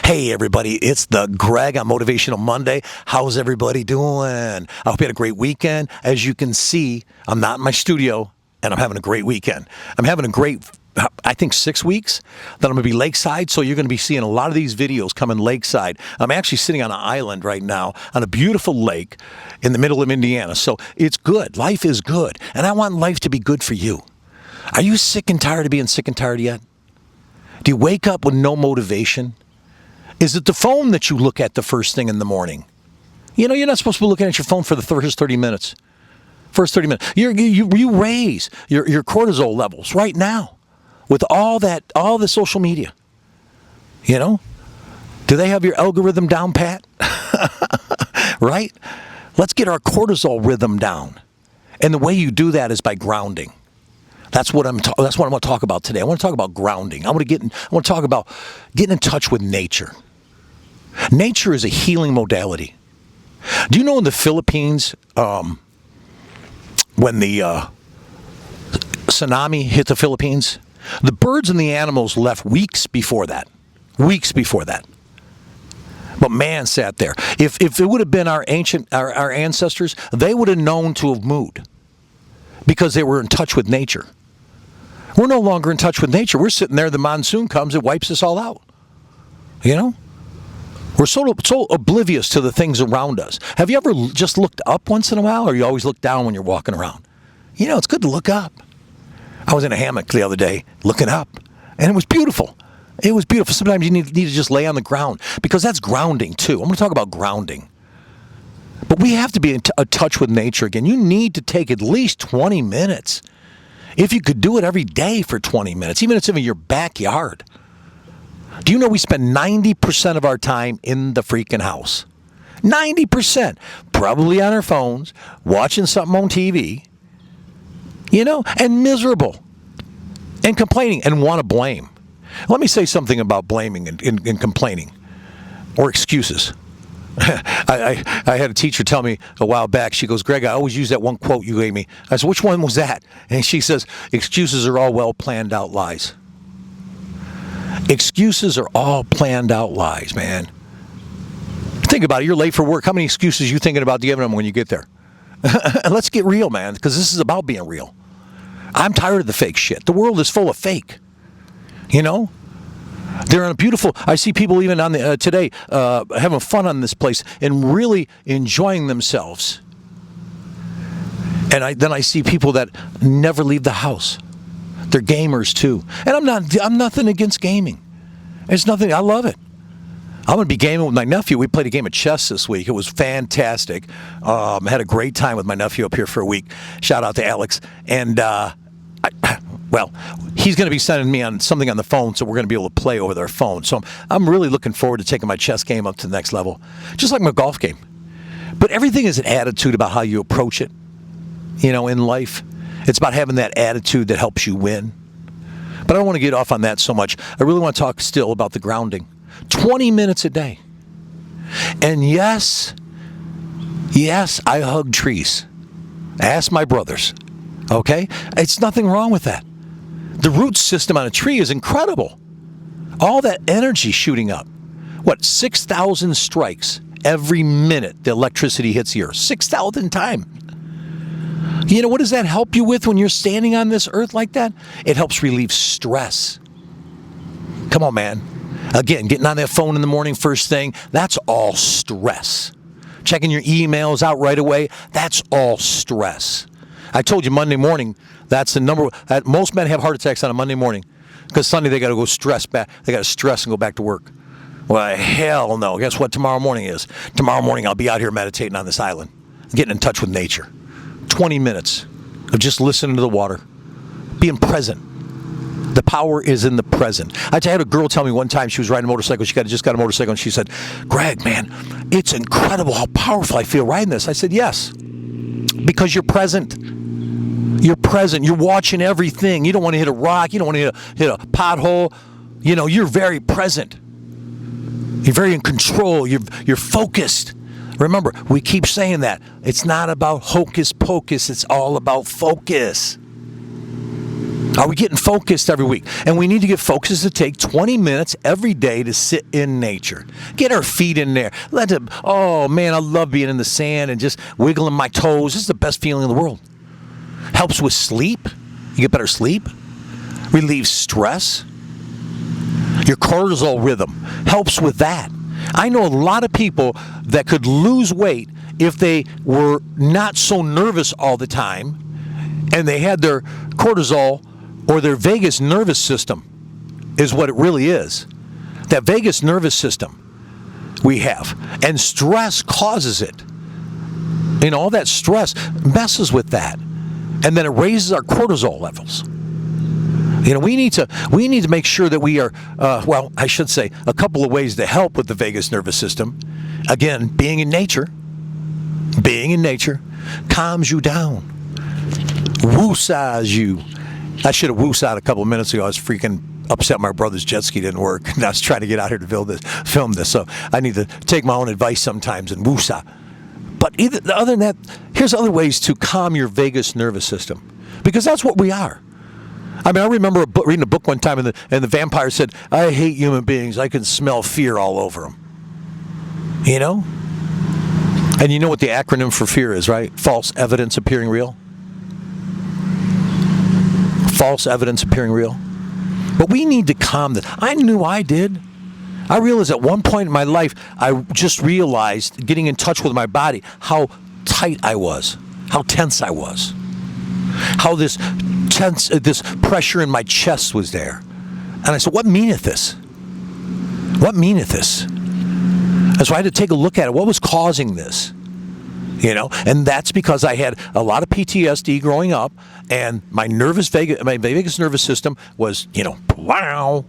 Hey everybody, it's the Greg on Motivational Monday. How's everybody doing? I hope you had a great weekend. As you can see, I'm not in my studio and I'm having a great weekend. I'm having a great, I think 6 weeks that I'm going to be lakeside, so you're going to be seeing a lot of these videos coming lakeside. I'm actually sitting on an island right now on a beautiful lake in the middle of Indiana, so it's good. Life is good, and I want life to be good for you. Are you sick and tired of being sick and tired yet? Do you wake up with no motivation? Is it the phone that you look at the first thing in the morning? You know, you're not supposed to be looking at your phone for the first 30 minutes. First 30 minutes. You raise your cortisol levels right now with all the social media. You know? Do they have your algorithm down pat? Right? Let's get our cortisol rhythm down. And the way you do that is by grounding. That's what I'm going to talk about today. I want to talk about grounding. I want to talk about getting in touch with nature. Nature is a healing modality. Do you know in the Philippines, when the tsunami hit the Philippines, the birds and the animals left weeks before that. Weeks before that. But man sat there. If it would have been our ancestors, they would have known to have moved because they were in touch with nature. We're no longer in touch with nature. We're sitting there, the monsoon comes, it wipes us all out. You know? We're so oblivious to the things around us. Have you ever just looked up once in a while, or you always look down when you're walking around? You know, it's good to look up. I was in a hammock the other day looking up, and it was beautiful. It was beautiful. Sometimes you need to just lay on the ground, because that's grounding too. I'm going to talk about grounding. But we have to be in touch with nature again. You need to take at least 20 minutes. If you could do it every day for 20 minutes, even if it's in your backyard. Do you know we spend 90% of our time in the freaking house? 90%. Probably on our phones, watching something on TV, you know, and miserable, and complaining, and want to blame. Let me say something about blaming and complaining, or excuses. I had a teacher tell me a while back, she goes, Greg, I always use that one quote you gave me. I said, which one was that? And she says, excuses are all well planned out lies. Excuses are all planned out lies, man. Think about it. You're late for work. How many excuses are you thinking about giving them when you get there? Let's get real, man, because this is about being real. I'm tired of the fake shit. The world is full of fake. You know? They're on a beautiful, I see people even on the today having fun on this place and really enjoying themselves. And then I see people that never leave the house. They're gamers too. And I'm nothing against gaming. It's nothing, I love it. I'm going to be gaming with my nephew. We played a game of chess this week. It was fantastic. Had a great time with my nephew up here for a week. Shout out to Alex. And well, he's going to be sending me on something on the phone, so we're going to be able to play over their phone. So I'm really looking forward to taking my chess game up to the next level, just like my golf game. But everything is an attitude about how you approach it, you know, in life. It's about having that attitude that helps you win. But I don't want to get off on that so much. I really want to talk still about the grounding. 20 minutes a day. And yes, I hug trees. Ask my brothers. Okay? It's nothing wrong with that. The root system on a tree is incredible. All that energy shooting up. 6,000 strikes every minute the electricity hits the earth. 6,000 times. You know, what does that help you with when you're standing on this earth like that? It helps relieve stress. Come on, man. Again, getting on that phone in the morning first thing, that's all stress. Checking your emails out right away, that's all stress. I told you Monday morning, that's the number. Most men have heart attacks on a Monday morning because Sunday they got to go stress back. They got to stress and go back to work. Well, hell no. Guess what tomorrow morning is? Tomorrow morning I'll be out here meditating on this island, getting in touch with nature. 20 minutes of just listening to the water, being present. The power is in the present. I had a girl tell me one time, she was riding a motorcycle. She just got a motorcycle, and she said, Greg, man, it's incredible how powerful I feel riding this. I said, yes, because you're present. You're present. You're watching everything. You don't want to hit a rock. You don't want to hit a pothole. You know, you're very present. You're very in control. You're focused. Remember, we keep saying that. It's not about hocus pocus. It's all about focus. Are we getting focused every week? And we need to get focused to take 20 minutes every day to sit in nature. Get our feet in there. Oh man, I love being in the sand and just wiggling my toes. This is the best feeling in the world. Helps with sleep. You get better sleep. Relieves stress. Your cortisol rhythm helps with that. I know a lot of people that could lose weight if they were not so nervous all the time and they had their cortisol or their vagus nervous system is what it really is. That vagus nervous system we have. And stress causes it. All that stress messes with that. And then it raises our cortisol levels. We need to make sure that we are, I should say, a couple of ways to help with the vagus nervous system. Again, being in nature calms you down, woosahs you. I should have woosah'd a couple of minutes ago. I was freaking upset my brother's jet ski didn't work, and I was trying to get out here to film this. So I need to take my own advice sometimes and woosah. But other than that, here's other ways to calm your vagus nervous system, because that's what we are. I remember reading a book one time, and the vampire said, "I hate human beings. I can smell fear all over them." And you know what the acronym for fear is, right? False evidence appearing real. False evidence appearing real. But we need to calm that. I knew I did. I realized at one point in my life, I just realized, getting in touch with my body, how tight I was, how tense I was, how this pressure in my chest was there. And I said, what meaneth this? What meaneth this? And so I had to take a look at it. What was causing this? And that's because I had a lot of PTSD growing up, and my vagus nervous system was, wow.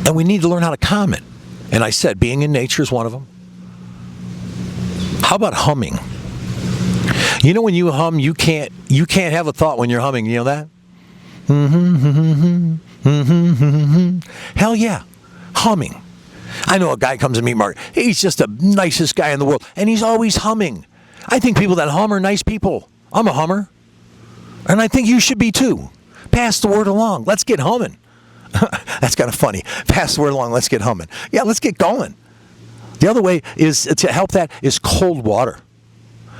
And we need to learn how to calm it. And I said, being in nature is one of them. How about humming? When you hum, you can't have a thought when you're humming. You know that? Hell yeah, humming. I know a guy comes to meet Mark. He's just the nicest guy in the world, and he's always humming. I think people that hum are nice people. I'm a hummer, and I think you should be too. Pass the word along. Let's get humming. That's kind of funny. Pass the word along. Let's get humming. Yeah, let's get going. The other way is to help that is cold water.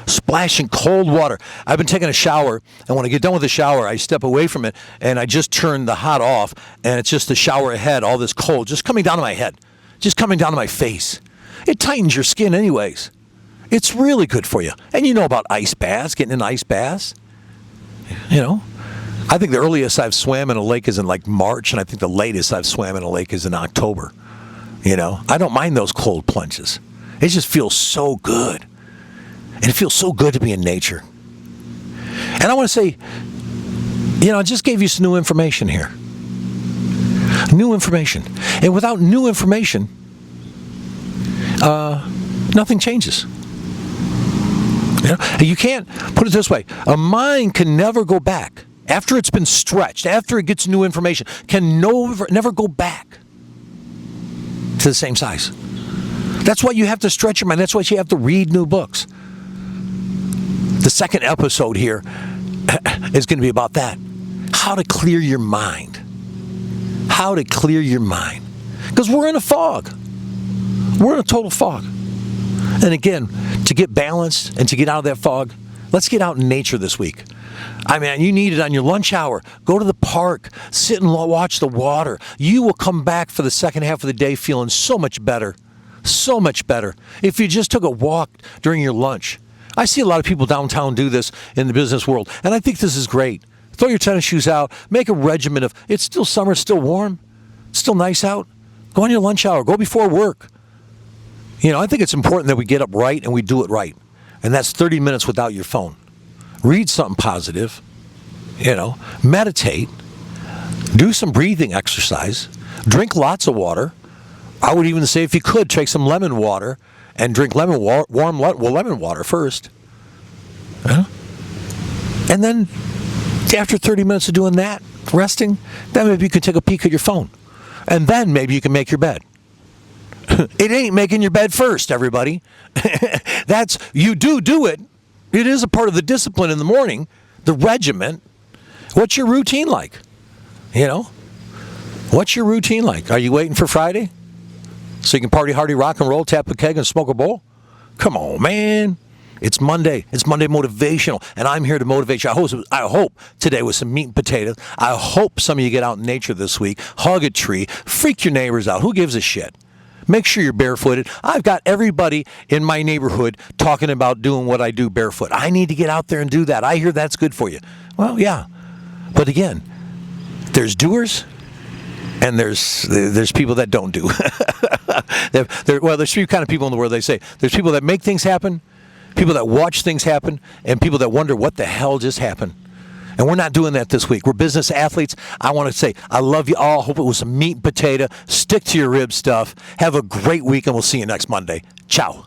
Splashing cold water. I've been taking a shower, and when I get done with the shower, I step away from it, and I just turn the hot off, and it's just the shower head, all this cold, just coming down to my head, just coming down to my face. It tightens your skin anyways. It's really good for you. And you know about ice baths, getting in ice baths. I think the earliest I've swam in a lake is in like March, and I think the latest I've swam in a lake is in October. I don't mind those cold plunges. It just feels so good. And it feels so good to be in nature. And I want to say, I just gave you some new information here. New information. And without new information, nothing changes. You can't, put it this way, a mind can never go back. After it's been stretched, after it gets new information, can never go back to the same size. That's why you have to stretch your mind. That's why you have to read new books. The second episode here is going to be about that. How to clear your mind. How to clear your mind. Because we're in a fog. We're in a total fog. And again, to get balanced and to get out of that fog, let's get out in nature this week. You need it on your lunch hour. Go to the park. Sit and watch the water. You will come back for the second half of the day feeling so much better. So much better. If you just took a walk during your lunch. I see a lot of people downtown do this in the business world, and I think this is great. Throw your tennis shoes out. Make a regimen of, it's still summer, it's still warm, it's still nice out. Go on your lunch hour. Go before work. I think it's important that we get up right and we do it right. And that's 30 minutes without your phone. Read something positive. Meditate. Do some breathing exercise. Drink lots of water. I would even say if you could, take some lemon water and drink warm lemon water first. And then after 30 minutes of doing that, resting, then maybe you can take a peek at your phone. And then maybe you can make your bed. It ain't making your bed first, everybody. You do it. It is a part of the discipline in the morning, the regiment, What's your routine like? You know? What's your routine like? Are you waiting for Friday so you can party hardy, rock and roll, tap a keg, and smoke a bowl? Come on, man. It's Monday. It's Monday Motivational, and I'm here to motivate you. I hope today was some meat and potatoes. I hope some of you get out in nature this week, hug a tree, freak your neighbors out. Who gives a shit? Make sure you're barefooted. I've got everybody in my neighborhood talking about doing what I do barefoot. I need to get out there and do that. I hear that's good for you. Well, yeah. But again, there's doers and there's people that don't do. There's three kind of people in the world. They say there's people that make things happen, people that watch things happen, and people that wonder what the hell just happened. And we're not doing that this week. We're business athletes. I want to say I love you all. Hope it was some meat and potato. Stick to your rib stuff. Have a great week, and we'll see you next Monday. Ciao.